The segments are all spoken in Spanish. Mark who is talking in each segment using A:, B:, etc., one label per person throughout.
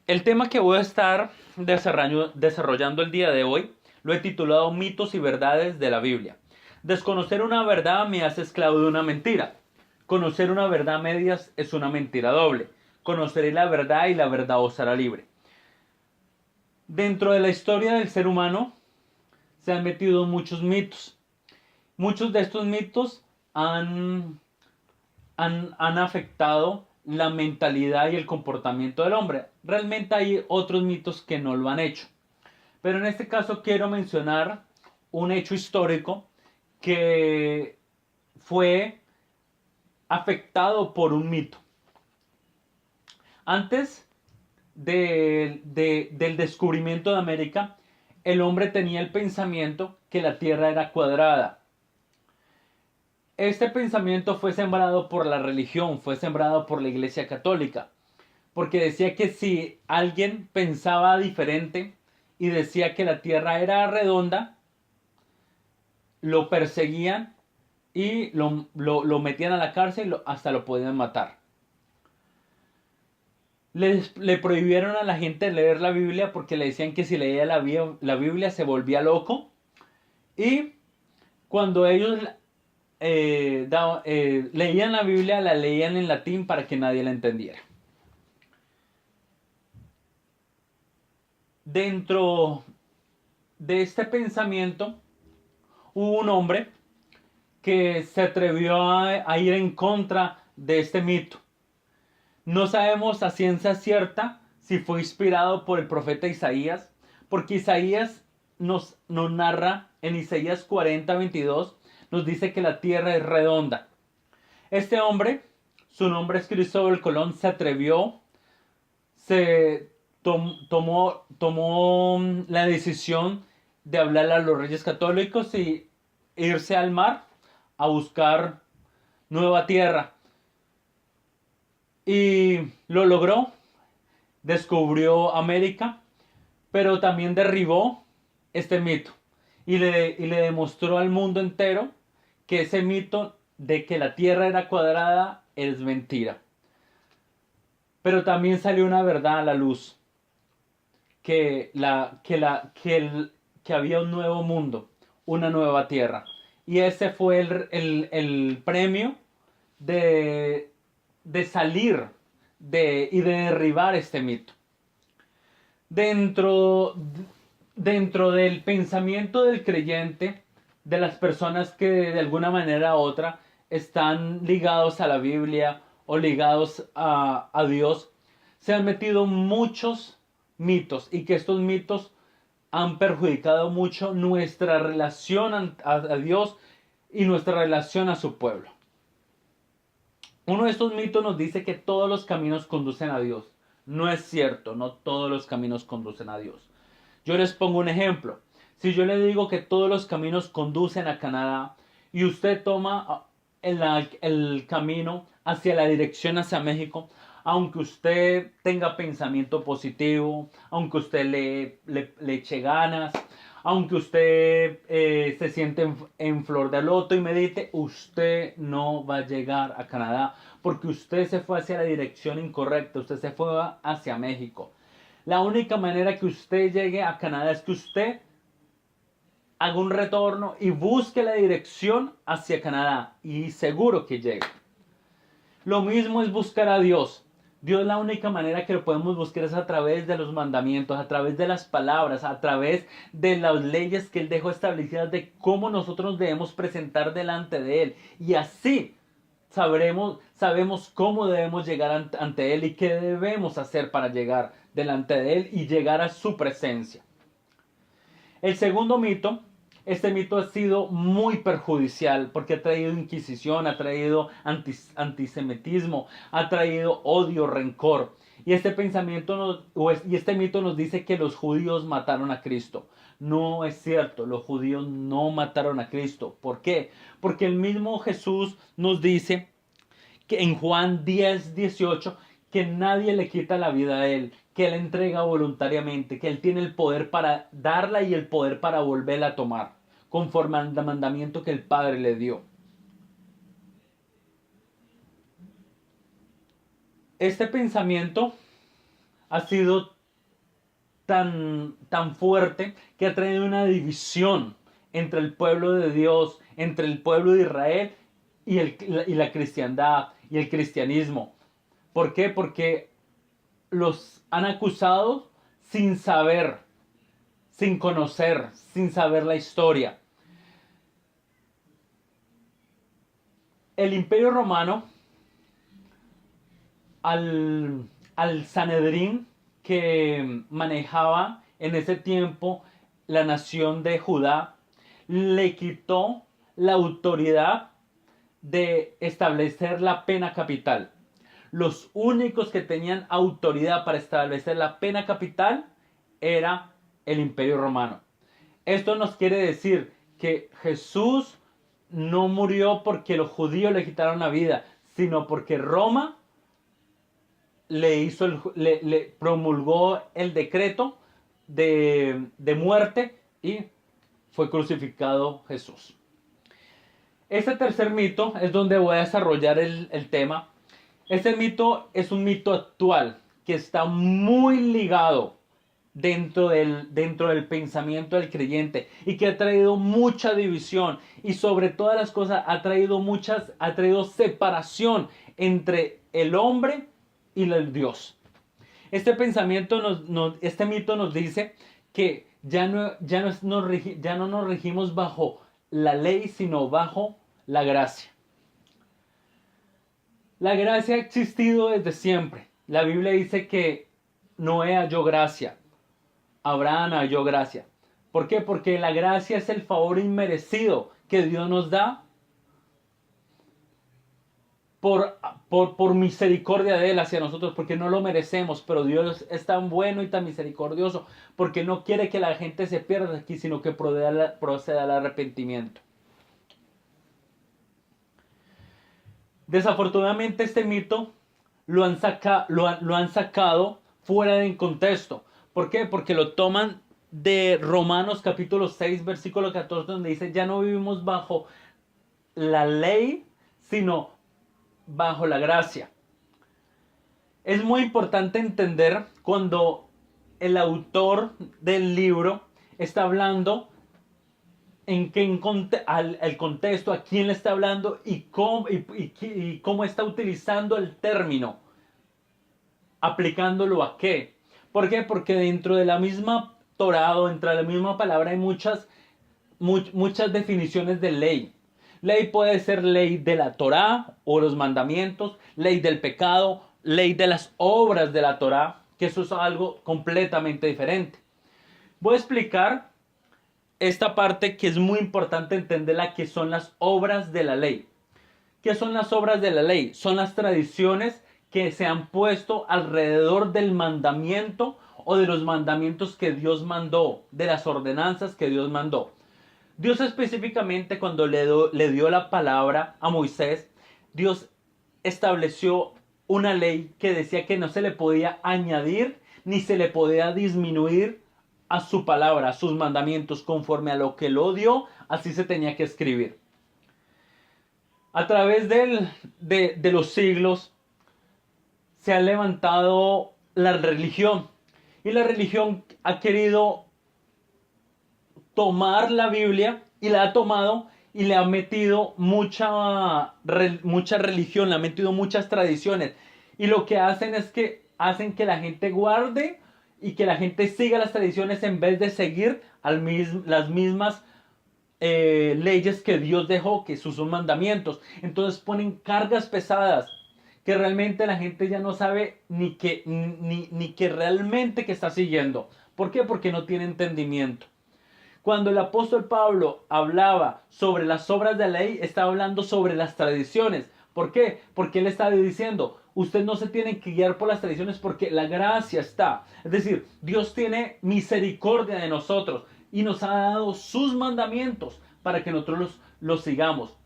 A: El tema que voy a estar desarrollando el día de hoy lo he titulado Mitos y verdades de la Biblia. Desconocer una verdad me hace esclavo de una mentira. Conocer una verdad a medias es una mentira doble. Conoceré la verdad y la verdad os hará libre. Dentro de la historia del ser humano se han metido muchos mitos. Muchos de estos mitos han afectado la mentalidad y el comportamiento del hombre. Realmente hay otros mitos que no lo han hecho. Pero en este caso quiero mencionar un hecho histórico que fue afectado por un mito. Antes del descubrimiento de América, el hombre tenía el pensamiento que la Tierra era cuadrada. Este pensamiento fue sembrado por la religión, fue sembrado por la Iglesia Católica, porque decía que si alguien pensaba diferente y decía que la Tierra era redonda, lo perseguían y lo metían a la cárcel y hasta lo podían matar. Le prohibieron a la gente leer la Biblia porque le decían que si leía la Biblia se volvía loco. Y cuando ellos leían la Biblia, la leían en latín para que nadie la entendiera. Dentro de este pensamiento hubo un hombre que se atrevió a ir en contra de este mito. No sabemos a ciencia cierta si fue inspirado por el profeta Isaías, porque Isaías nos narra en Isaías 40:22, nos dice que la tierra es redonda. Este hombre, su nombre es Cristóbal Colón, se atrevió, tomó la decisión de hablarle a los reyes católicos y irse al mar a buscar nueva tierra. Y lo logró, descubrió América, pero también derribó este mito y le demostró al mundo entero que ese mito de que la Tierra era cuadrada es mentira. Pero también salió una verdad a la luz, que había un nuevo mundo, una nueva Tierra. Y ese fue el premio de, de salir y de derribar este mito. Dentro, dentro del pensamiento del creyente, de las personas que de alguna manera u otra están ligados a la Biblia o ligados a Dios, se han metido muchos mitos y que estos mitos han perjudicado mucho nuestra relación a Dios y nuestra relación a su pueblo. Uno de estos mitos nos dice que todos los caminos conducen a Dios. No es cierto, no todos los caminos conducen a Dios. Yo les pongo un ejemplo. Si yo le digo que todos los caminos conducen a Canadá y usted toma el camino hacia la dirección hacia México, aunque usted tenga pensamiento positivo, aunque usted le eche ganas, aunque usted se siente en flor de loto y medite, usted no va a llegar a Canadá porque usted se fue hacia la dirección incorrecta, usted se fue hacia México. La única manera que usted llegue a Canadá es que usted haga un retorno y busque la dirección hacia Canadá y seguro que llegue. Lo mismo es buscar a Dios. Dios, la única manera que lo podemos buscar es a través de los mandamientos, a través de las palabras, a través de las leyes que Él dejó establecidas de cómo nosotros nos debemos presentar delante de Él. Y así sabemos cómo debemos llegar ante Él y qué debemos hacer para llegar delante de Él y llegar a su presencia. El segundo mito, este mito ha sido muy perjudicial porque ha traído inquisición, ha traído antisemitismo, ha traído odio, rencor. Y este mito nos dice que los judíos mataron a Cristo. No es cierto, los judíos no mataron a Cristo. ¿Por qué? Porque el mismo Jesús nos dice que en Juan 10:18 que nadie le quita la vida a Él, que Él entrega voluntariamente, que Él tiene el poder para darla y el poder para volverla a tomar, conforme al mandamiento que el Padre le dio. Este pensamiento ha sido tan fuerte que ha traído una división entre el pueblo de Dios, entre el pueblo de Israel y la cristiandad y el cristianismo. ¿Por qué? Porque los han acusado sin saber, sin conocer, sin saber la historia. El Imperio Romano, al Sanedrín que manejaba en ese tiempo la nación de Judá, le quitó la autoridad de establecer la pena capital. Los únicos que tenían autoridad para establecer la pena capital era el Imperio Romano. Esto nos quiere decir que Jesús no murió porque los judíos le quitaron la vida, sino porque Roma le promulgó el decreto de muerte y fue crucificado Jesús. Este tercer mito es donde voy a desarrollar el tema. Este mito es un mito actual que está muy ligado dentro del pensamiento del creyente y que ha traído mucha división y sobre todas las cosas ha traído separación entre el hombre y el Dios. Este este mito nos dice que ya no nos regimos bajo la ley, sino bajo la gracia. La gracia ha existido desde siempre. La Biblia dice que Noé halló gracia, Abraham halló gracia. ¿Por qué? Porque la gracia es el favor inmerecido que Dios nos da por misericordia de Él hacia nosotros, porque no lo merecemos, pero Dios es tan bueno y tan misericordioso, porque no quiere que la gente se pierda aquí, sino que proceda al arrepentimiento. Desafortunadamente este mito lo han sacado fuera de contexto. ¿Por qué? Porque lo toman de Romanos capítulo 6, versículo 14, donde dice, ya no vivimos bajo la ley, sino bajo la gracia. Es muy importante entender cuando el autor del libro está hablando el contexto, a quién le está hablando y cómo está utilizando el término, aplicándolo a qué. ¿Por qué? Porque dentro de la misma Torá o dentro de la misma palabra hay muchas definiciones de ley. Ley puede ser ley de la Torá o los mandamientos, ley del pecado, ley de las obras de la Torá, que eso es algo completamente diferente. Voy a explicar esta parte que es muy importante entenderla, que son las obras de la ley. ¿Qué son las obras de la ley? Son las tradiciones que se han puesto alrededor del mandamiento o de los mandamientos que Dios mandó, de las ordenanzas que Dios mandó. Dios específicamente cuando le dio la palabra a Moisés, Dios estableció una ley que decía que no se le podía añadir ni se le podía disminuir a su palabra, a sus mandamientos, conforme a lo que lo dio, así se tenía que escribir. A través de los siglos se ha levantado la religión y la religión ha querido tomar la Biblia y la ha tomado y le ha metido mucha religión, le ha metido muchas tradiciones y lo que hacen es que hacen que la gente guarde y que la gente siga las tradiciones en vez de seguir las mismas leyes que Dios dejó, que sus mandamientos. Entonces ponen cargas pesadas que realmente la gente ya no sabe ni que realmente que está siguiendo. ¿Por qué? Porque no tiene entendimiento. Cuando el apóstol Pablo hablaba sobre las obras de la ley, estaba hablando sobre las tradiciones. ¿Por qué? Porque él estaba diciendo, usted no se tiene que guiar por las tradiciones porque la gracia está. Es decir, Dios tiene misericordia de nosotros y nos ha dado sus mandamientos para que nosotros los sigamos.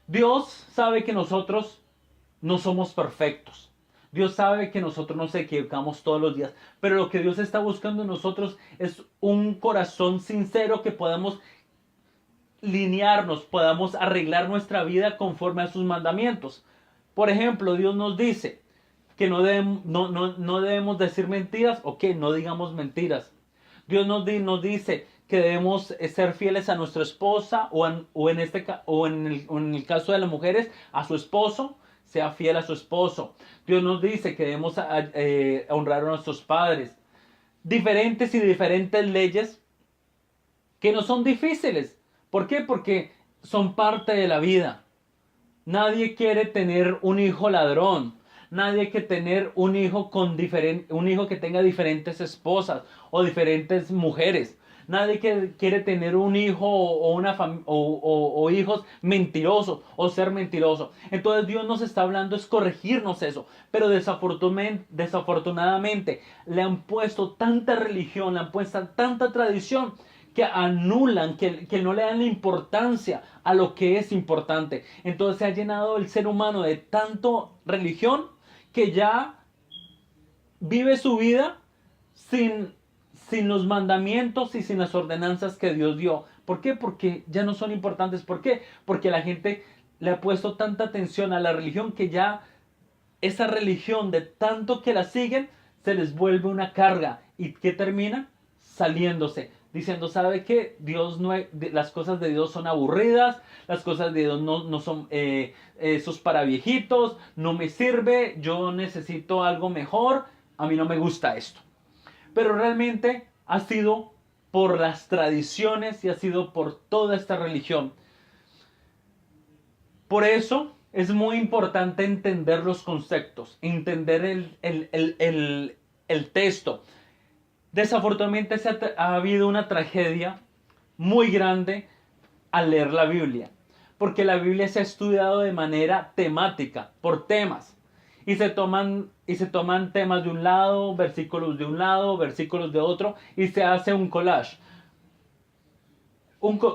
A: Dios sabe que nosotros no somos perfectos. Dios sabe que nosotros nos equivocamos todos los días, pero lo que Dios está buscando en nosotros es un corazón sincero que podamos linearnos, podamos arreglar nuestra vida conforme a sus mandamientos. Por ejemplo, Dios nos dice que no debemos decir mentiras, ok, no digamos mentiras. Dios nos dice que debemos ser fieles a nuestra esposa o en el caso de las mujeres, a su esposo, sea fiel a su esposo. Dios nos dice que debemos honrar a nuestros padres. Diferentes y diferentes leyes que no son difíciles. ¿Por qué? Porque son parte de la vida. Nadie quiere tener un hijo ladrón. Nadie quiere tener un hijo un hijo que tenga diferentes esposas o diferentes mujeres. Nadie quiere tener un hijo o hijos mentirosos o ser mentiroso. Entonces Dios nos está hablando es corregirnos eso. Pero desafortunadamente le han puesto tanta religión, le han puesto tanta tradición que anulan, que no le dan la importancia a lo que es importante. Entonces se ha llenado el ser humano de tanto religión que ya vive su vida sin los mandamientos y sin las ordenanzas que Dios dio. ¿Por qué? Porque ya no son importantes. ¿Por qué? Porque la gente le ha puesto tanta atención a la religión que ya esa religión, de tanto que la siguen, se les vuelve una carga. ¿Y qué termina? Saliéndose. Diciendo, ¿sabe qué? Las cosas de Dios son aburridas, las cosas de Dios no son, eso es para viejitos, no me sirve, yo necesito algo mejor, a mí no me gusta esto. Pero realmente ha sido por las tradiciones y ha sido por toda esta religión. Por eso es muy importante entender los conceptos, entender el texto. Desafortunadamente ha habido una tragedia muy grande al leer la Biblia, porque la Biblia se ha estudiado de manera temática, por temas, y se toman temas de un lado, versículos de otro, y se hace un collage.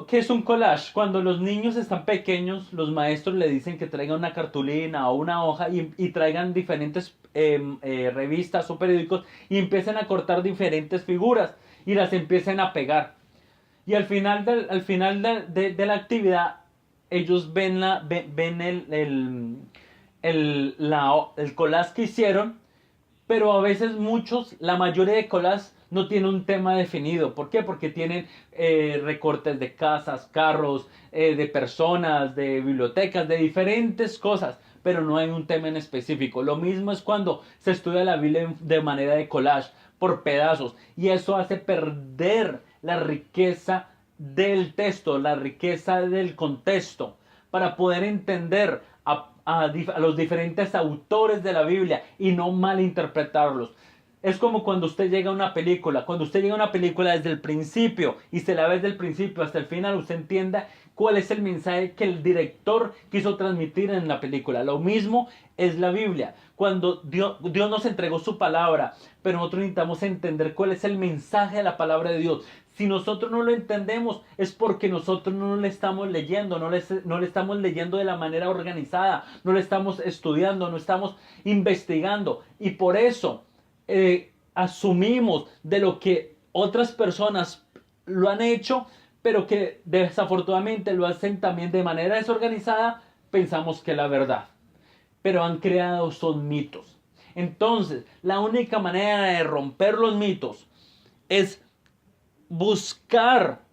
A: ¿Qué es un collage? Cuando los niños están pequeños, los maestros le dicen que traigan una cartulina o una hoja y traigan diferentes revistas o periódicos y empiecen a cortar diferentes figuras y las empiecen a pegar. Y al final de la actividad, ellos ven el collage que hicieron, pero a veces la mayoría de collages no tienen un tema definido. ¿Por qué? Porque tienen recortes de casas, carros, de personas, de bibliotecas, de diferentes cosas, pero no hay un tema en específico. Lo mismo es cuando se estudia la Biblia de manera de collage, por pedazos, y eso hace perder la riqueza del texto, la riqueza del contexto, para poder entender a los diferentes autores de la Biblia y no malinterpretarlos. Es como cuando usted llega a una película. Cuando usted llega a una película desde el principio y se la ve desde el principio hasta el final, usted entienda cuál es el mensaje que el director quiso transmitir en la película. Lo mismo es la Biblia. Cuando Dios nos entregó su palabra, pero nosotros necesitamos entender cuál es el mensaje de la palabra de Dios. Si nosotros no lo entendemos, es porque nosotros no le estamos leyendo, no le estamos leyendo de la manera organizada, no le estamos estudiando, no estamos investigando. Y por eso asumimos de lo que otras personas lo han hecho, pero que desafortunadamente lo hacen también de manera desorganizada, pensamos que es la verdad. Pero han creado son mitos. Entonces, la única manera de romper los mitos es buscar,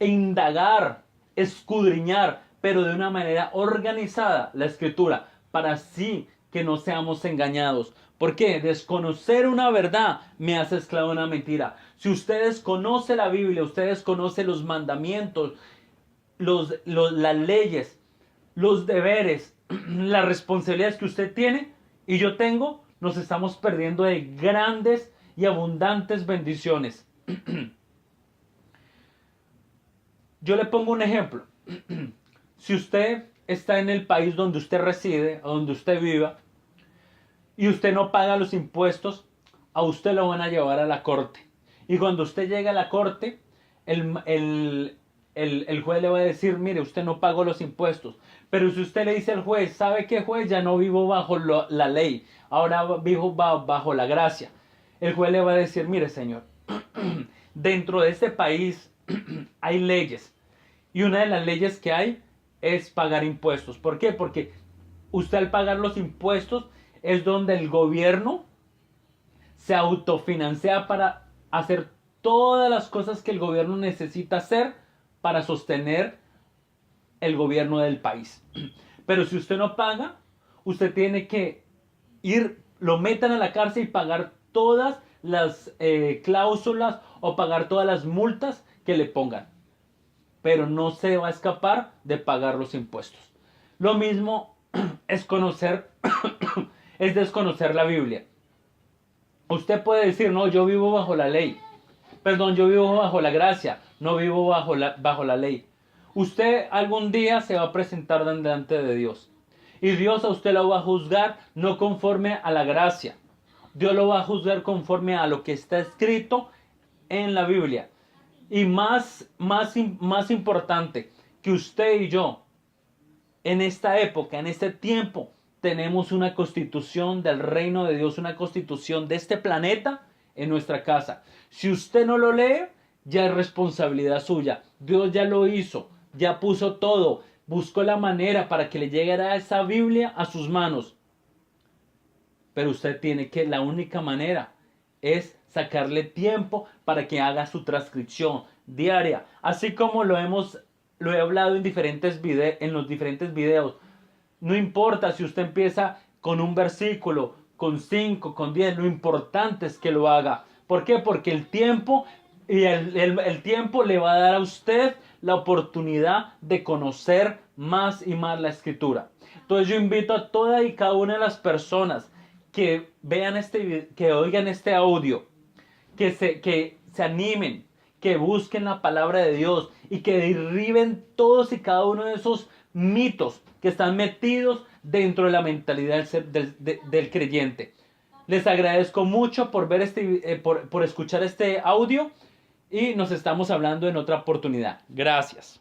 A: indagar, escudriñar, pero de una manera organizada la escritura, para así que no seamos engañados. ¿Por qué? Desconocer una verdad me hace esclavo de una mentira. Si ustedes conocen la Biblia, ustedes conocen los mandamientos, las leyes, los deberes, las responsabilidades que usted tiene y yo tengo, nos estamos perdiendo de grandes y abundantes bendiciones. Yo le pongo un ejemplo. Si usted está en el país donde usted reside o donde usted viva y usted no paga los impuestos, a usted lo van a llevar a la corte. Y cuando usted llega a la corte, el juez le va a decir, mire, usted no pagó los impuestos. Pero si usted le dice al juez, ¿sabe qué, juez? Ya no vivo bajo la ley, ahora vivo bajo la gracia. El juez le va a decir, mire, señor, dentro de este país hay leyes. Y una de las leyes que hay es pagar impuestos. ¿Por qué? Porque usted al pagar los impuestos es donde el gobierno se autofinancia para hacer todas las cosas que el gobierno necesita hacer para sostener el gobierno del país. Pero si usted no paga, usted tiene que ir, lo metan a la cárcel y pagar todas las cláusulas o pagar todas las multas que le pongan. Pero no se va a escapar de pagar los impuestos. Lo mismo es conocer, es desconocer la Biblia. Usted puede decir, no, yo vivo bajo la ley. Perdón, yo vivo bajo la gracia, no vivo bajo la ley. Usted algún día se va a presentar delante de Dios. Y Dios a usted lo va a juzgar no conforme a la gracia. Dios lo va a juzgar conforme a lo que está escrito en la Biblia. Y más importante, que usted y yo, en esta época, en este tiempo, tenemos una constitución del reino de Dios, una constitución de este planeta en nuestra casa. Si usted no lo lee, ya es responsabilidad suya. Dios ya lo hizo, ya puso todo, buscó la manera para que le llegara esa Biblia a sus manos. Pero usted tiene que, la única manera es sacarle tiempo para que haga su transcripción diaria. Así como lo he hablado en los diferentes videos. No importa si usted empieza con un versículo, con 5, con 10, lo importante es que lo haga. ¿Por qué? Porque el tiempo y el tiempo le va a dar a usted la oportunidad de conocer más y más la escritura. Entonces yo invito a toda y cada una de las personas que vean que oigan este audio, que se animen, que busquen la palabra de Dios y que derriben todos y cada uno de esos mitos que están metidos dentro de la mentalidad del creyente. Les agradezco mucho por ver por escuchar este audio y nos estamos hablando en otra oportunidad. Gracias.